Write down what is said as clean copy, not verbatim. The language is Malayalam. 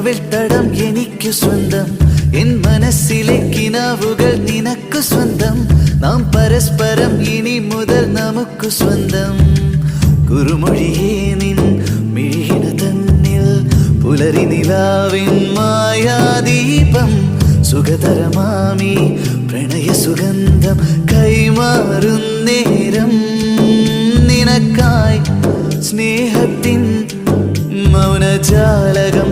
കവിൾത്തടം എനിക്കു സ്വന്തം, എൻ മനസ്സിലെ കിനാവുകൾ നിനക്കു സ്വന്തം. നാം പരസ്പരം ഇനി മുതൽ നമുക്കു സ്വന്തം. കുറുമൊഴിയേ നിൻ മിഴിയിണ തന്നിൽ പുലരി നിലാവിൻ മായാദീപം. സുഖതരമാമി പ്രണയ സുഗന്ധം കൈമാറുന്നേരം നിനക്കായി സ്നേഹത്തിൻ മൗനജാലകം